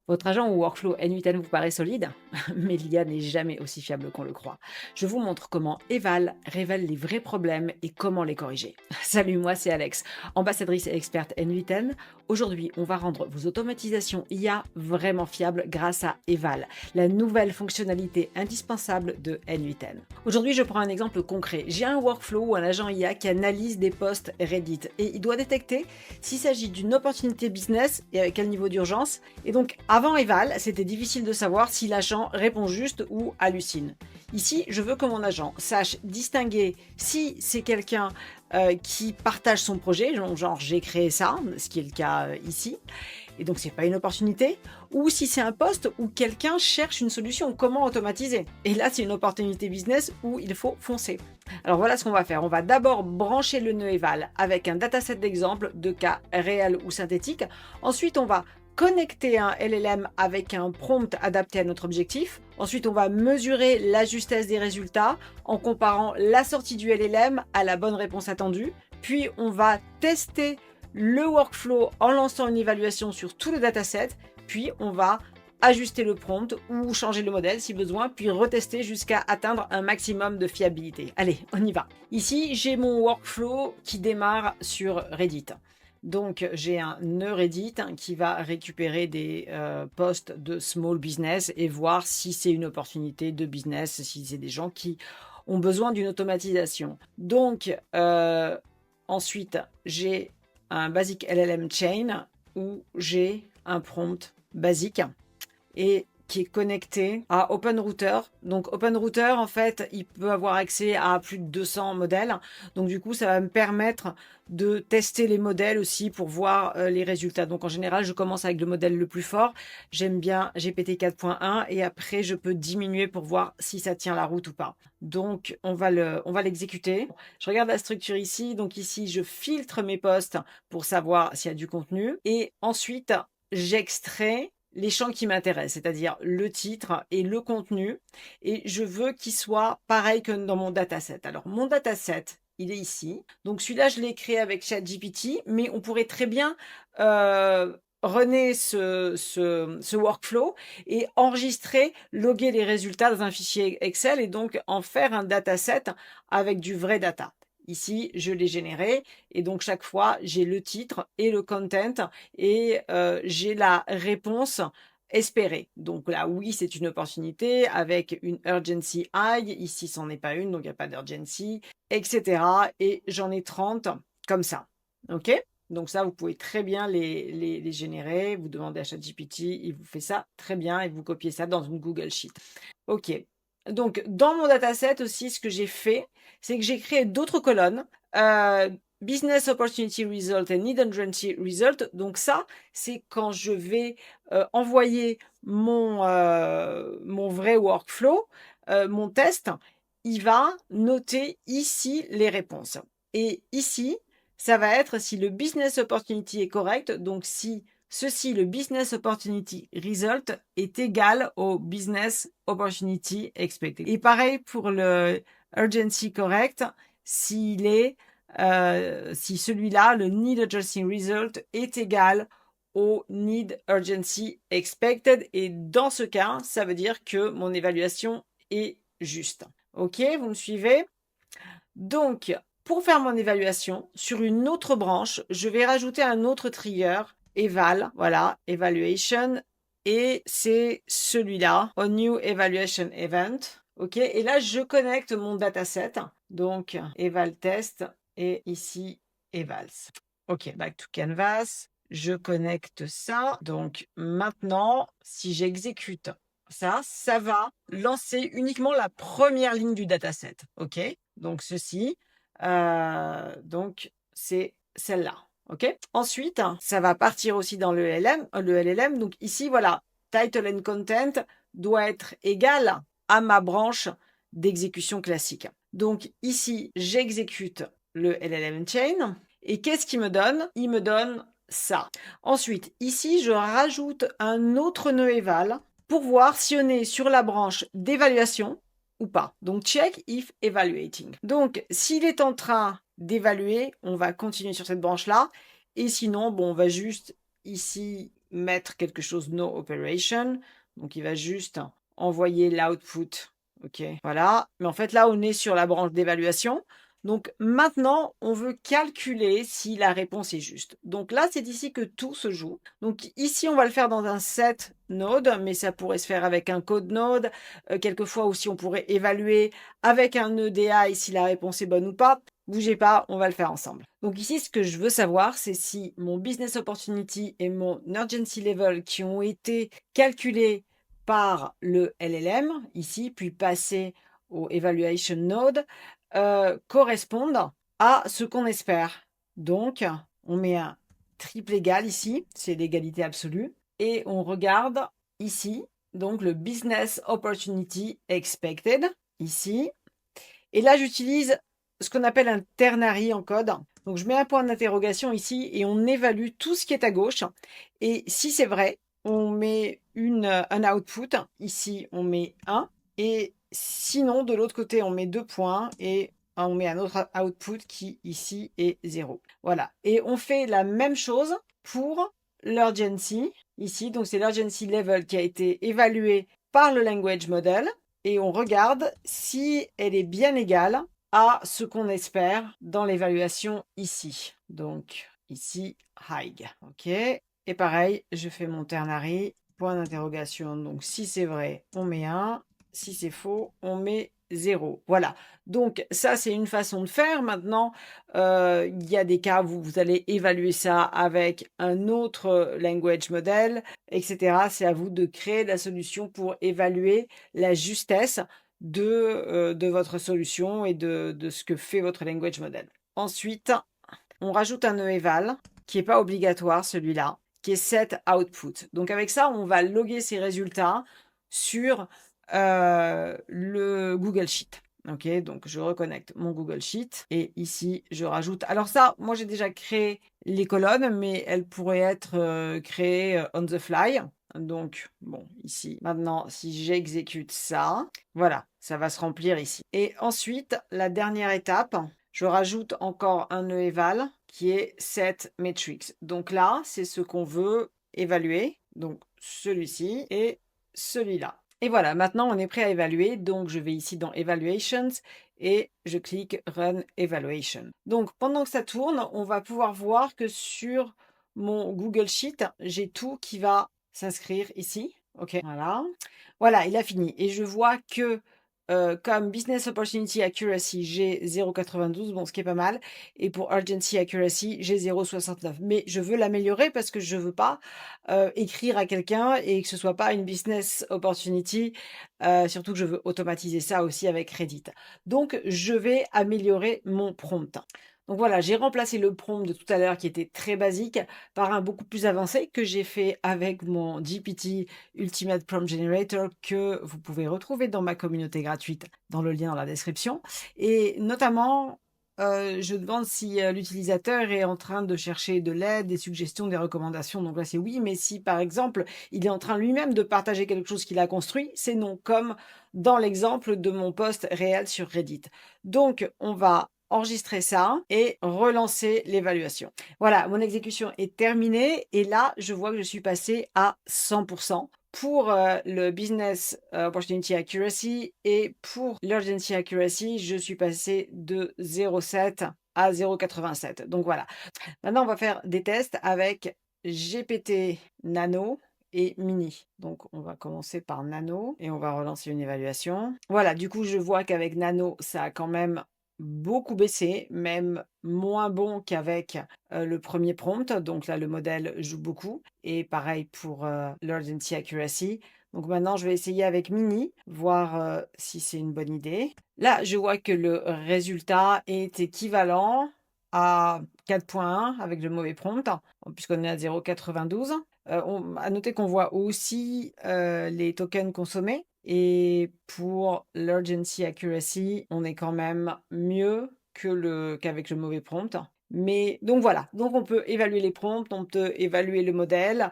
Votre agent ou workflow N8N vous paraît solide, mais l'IA n'est jamais aussi fiable qu'on le croit. Je vous montre comment Eval révèle les vrais problèmes et comment les corriger. Salut, moi c'est Alex, ambassadrice et experte N8N. Aujourd'hui, on va rendre vos automatisations IA vraiment fiables grâce à Eval, la nouvelle fonctionnalité indispensable de N8N. Aujourd'hui, je prends un exemple concret. J'ai un workflow ou un agent IA qui analyse des posts Reddit et il doit détecter s'il s'agit d'une opportunité business et avec quel niveau d'urgence. Et donc, avant Eval, c'était difficile de savoir si l'agent répond juste ou hallucine. Ici, je veux que mon agent sache distinguer si c'est quelqu'un qui partage son projet, genre j'ai créé ça, ce qui est le cas ici, et donc c'est pas une opportunité, ou si c'est un poste où quelqu'un cherche une solution, comment automatiser. Et là, c'est une opportunité business où il faut foncer. Alors voilà ce qu'on va faire. On va d'abord brancher le nœud Eval avec un dataset d'exemples de cas réels ou synthétiques. Ensuite, on va connecter un LLM avec un prompt adapté à notre objectif. Ensuite, on va mesurer la justesse des résultats en comparant la sortie du LLM à la bonne réponse attendue. Puis, on va tester le workflow en lançant une évaluation sur tout le dataset. Puis, on va ajuster le prompt ou changer le modèle si besoin, puis retester jusqu'à atteindre un maximum de fiabilité. Allez, on y va. Ici, j'ai mon workflow qui démarre sur Reddit. Donc, j'ai un nœud Reddit qui va récupérer des posts de small business et voir si c'est une opportunité de business, si c'est des gens qui ont besoin d'une automatisation. Donc, ensuite, j'ai un basic LLM chain où j'ai un prompt basique et qui est connecté à OpenRouter. Donc OpenRouter, en fait, il peut avoir accès à plus de 200 modèles. Donc du coup, ça va me permettre de tester les modèles aussi pour voir les résultats. Donc en général, je commence avec le modèle le plus fort. J'aime bien GPT 4.1 et après, je peux diminuer pour voir si ça tient la route ou pas. Donc on va l'exécuter. Je regarde la structure ici. Donc ici, je filtre mes posts pour savoir s'il y a du contenu. Et ensuite, j'extrais les champs qui m'intéressent, c'est-à-dire le titre et le contenu. Et je veux qu'il soit pareil que dans mon dataset. Alors, mon dataset, il est ici. Donc, celui-là, je l'ai créé avec ChatGPT, mais on pourrait très bien runner ce workflow et enregistrer, loguer les résultats dans un fichier Excel et donc en faire un dataset avec du vrai data. Ici, je l'ai généré et donc chaque fois, j'ai le titre et le content et j'ai la réponse espérée. Donc là, oui, c'est une opportunité avec une urgency high. Ici, c'en est pas une, donc il n'y a pas d'urgency, etc. Et j'en ai 30 comme ça. OK? Donc ça, vous pouvez très bien les générer. Vous demandez à ChatGPT, il vous fait ça très bien et vous copiez ça dans une Google Sheet. OK. Donc, dans mon dataset aussi, ce que j'ai fait, c'est que j'ai créé d'autres colonnes. Business Opportunity Result et Need Urgency Result. Donc ça, c'est quand je vais envoyer mon vrai workflow, mon test, il va noter ici les réponses. Et ici, ça va être si le Business Opportunity est correct, donc si ceci, le Business Opportunity Result, est égal au Business Opportunity Expected. Et pareil pour le Urgency Correct, s'il est si celui-là, le Need Urgency Result, est égal au Need Urgency Expected. Et dans ce cas, ça veut dire que mon évaluation est juste. OK, vous me suivez? Donc, pour faire mon évaluation, sur une autre branche, je vais rajouter un autre trigger, Eval, voilà, Evaluation, et c'est celui-là, On New Evaluation Event. OK, et là, je connecte mon dataset, donc Eval Test, et ici, Evals. OK, back to Canvas, je connecte ça. Donc maintenant, si j'exécute ça va lancer uniquement la première ligne du dataset. OK? Donc ceci, donc c'est celle-là. OK? Ensuite, ça va partir aussi dans le LLM. Donc ici, voilà, title and content doit être égal à ma branche d'exécution classique. Donc ici, j'exécute le LLM chain. Et qu'est-ce qu'il me donne? Il me donne ça. Ensuite, ici, je rajoute un autre nœud eval pour voir si on est sur la branche d'évaluation ou pas. Donc, check if evaluating. Donc, s'il est en train d'évaluer, on va continuer sur cette branche-là. Et sinon, bon, on va juste ici mettre quelque chose no operation. Donc, il va juste envoyer l'output. OK, voilà. Mais en fait, là, on est sur la branche d'évaluation. Donc, maintenant, on veut calculer si la réponse est juste. Donc là, c'est ici que tout se joue. Donc ici, on va le faire dans un set node, mais ça pourrait se faire avec un code node. Quelquefois aussi, on pourrait évaluer avec un EDA si la réponse est bonne ou pas. Bougez pas, on va le faire ensemble. Donc ici, ce que je veux savoir, c'est si mon business opportunity et mon urgency level qui ont été calculés par le LLM, ici, puis passés au evaluation node, correspondent à ce qu'on espère. Donc, on met un triple égal ici, c'est l'égalité absolue, et on regarde ici, donc le business opportunity expected, ici, et là j'utilise ce qu'on appelle un ternary en code. Donc je mets un point d'interrogation ici et on évalue tout ce qui est à gauche. Et si c'est vrai, on met un output. Ici, on met 1. Et sinon, de l'autre côté, on met 2 points et on met un autre output qui ici est 0. Voilà. Et on fait la même chose pour l'urgency. Ici, donc c'est l'urgency level qui a été évalué par le language model. Et on regarde si elle est bien égale à ce qu'on espère dans l'évaluation ici. Donc ici, high. OK. Et pareil, je fais mon ternary, point d'interrogation. Donc si c'est vrai, on met 1. Si c'est faux, on met 0. Voilà. Donc ça, c'est une façon de faire. Maintenant, il y a des cas où vous allez évaluer ça avec un autre language model, etc. C'est à vous de créer la solution pour évaluer la justesse de votre solution et de ce que fait votre language model. Ensuite, on rajoute un eval qui n'est pas obligatoire, celui-là, qui est set output. Donc avec ça, on va loguer ces résultats sur le Google Sheet. OK, donc je reconnecte mon Google Sheet et ici, je rajoute. Alors ça, moi, j'ai déjà créé les colonnes, mais elles pourraient être créées on the fly. Donc, bon, ici, maintenant, si j'exécute ça, voilà, ça va se remplir ici. Et ensuite, la dernière étape, je rajoute encore un eval qui est set metrics. Donc là, c'est ce qu'on veut évaluer. Donc celui-ci et celui-là. Et voilà, maintenant on est prêt à évaluer. Donc je vais ici dans Evaluations et je clique Run Evaluation. Donc pendant que ça tourne, on va pouvoir voir que sur mon Google Sheet, j'ai tout qui va s'inscrire ici. OK, voilà. Voilà, il a fini. Et je vois que comme Business Opportunity Accuracy, j'ai 0,92, bon, ce qui est pas mal. Et pour Urgency Accuracy, j'ai 0,69. Mais je veux l'améliorer parce que je veux pas écrire à quelqu'un et que ce soit pas une Business Opportunity. Surtout que je veux automatiser ça aussi avec Reddit. Donc, je vais améliorer mon prompt. Donc voilà, j'ai remplacé le prompt de tout à l'heure qui était très basique par un beaucoup plus avancé que j'ai fait avec mon GPT Ultimate Prompt Generator que vous pouvez retrouver dans ma communauté gratuite dans le lien dans la description. Et notamment, je demande si l'utilisateur est en train de chercher de l'aide, des suggestions, des recommandations. Donc là, c'est oui, mais si par exemple, il est en train lui-même de partager quelque chose qu'il a construit, c'est non, comme dans l'exemple de mon post réel sur Reddit. Donc, on va enregistrer ça et relancer l'évaluation. Voilà, mon exécution est terminée et là, je vois que je suis passée à 100% pour le Business Opportunity Accuracy et pour l'Urgency Accuracy, je suis passée de 0,7 à 0,87. Donc voilà. Maintenant, on va faire des tests avec GPT Nano et Mini. Donc, on va commencer par Nano et on va relancer une évaluation. Voilà, du coup, je vois qu'avec Nano, ça a quand même beaucoup baissé, même moins bon qu'avec le premier prompt. Donc là, le modèle joue beaucoup. Et pareil pour l'Urgency Accuracy. Donc maintenant, je vais essayer avec Mini, voir si c'est une bonne idée. Là, je vois que le résultat est équivalent à 4,1 avec le mauvais prompt, puisqu'on est à 0,92. À noter qu'on voit aussi les tokens consommés. Et pour l'Urgency Accuracy, on est quand même mieux qu'avec le mauvais prompt. Mais donc voilà, donc on peut évaluer les prompts, on peut évaluer le modèle.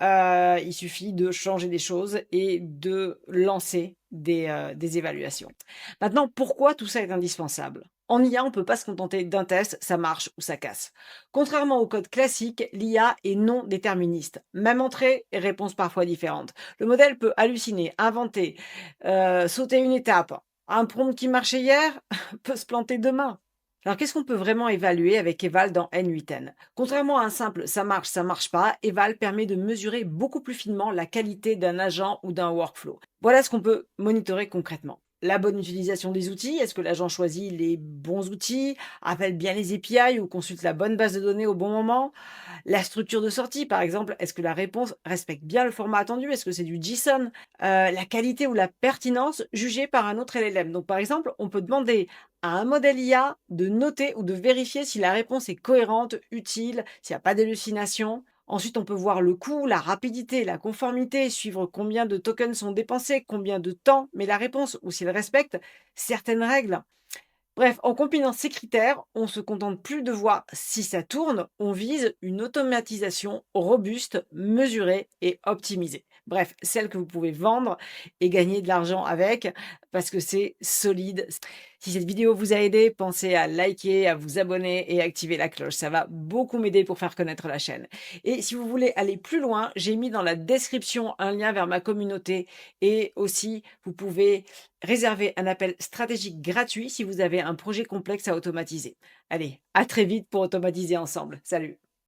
Il suffit de changer des choses et de lancer des évaluations. Maintenant, pourquoi tout ça est indispensable? En IA, on ne peut pas se contenter d'un test, ça marche ou ça casse. Contrairement au code classique, l'IA est non déterministe. Même entrée et réponse parfois différentes. Le modèle peut halluciner, inventer, sauter une étape. Un prompt qui marchait hier peut se planter demain. Alors, qu'est-ce qu'on peut vraiment évaluer avec Eval dans N8N? Contrairement à un simple ça marche pas, Eval permet de mesurer beaucoup plus finement la qualité d'un agent ou d'un workflow. Voilà ce qu'on peut monitorer concrètement. La bonne utilisation des outils, est-ce que l'agent choisit les bons outils, appelle bien les API ou consulte la bonne base de données au bon moment? La structure de sortie, par exemple, est-ce que la réponse respecte bien le format attendu? Est-ce que c'est du JSON? La qualité ou la pertinence jugée par un autre LLM. Donc, par exemple, on peut demander à un modèle IA de noter ou de vérifier si la réponse est cohérente, utile, s'il n'y a pas d'hallucination. Ensuite, on peut voir le coût, la rapidité, la conformité, suivre combien de tokens sont dépensés, combien de temps met la réponse ou s'il respecte certaines règles. Bref, en combinant ces critères, on se contente plus de voir si ça tourne, on vise une automatisation robuste, mesurée et optimisée. Bref, celle que vous pouvez vendre et gagner de l'argent avec parce que c'est solide. Si cette vidéo vous a aidé, pensez à liker, à vous abonner et activer la cloche. Ça va beaucoup m'aider pour faire connaître la chaîne. Et si vous voulez aller plus loin, j'ai mis dans la description un lien vers ma communauté et aussi vous pouvez réserver un appel stratégique gratuit si vous avez un projet complexe à automatiser. Allez, à très vite pour automatiser ensemble. Salut!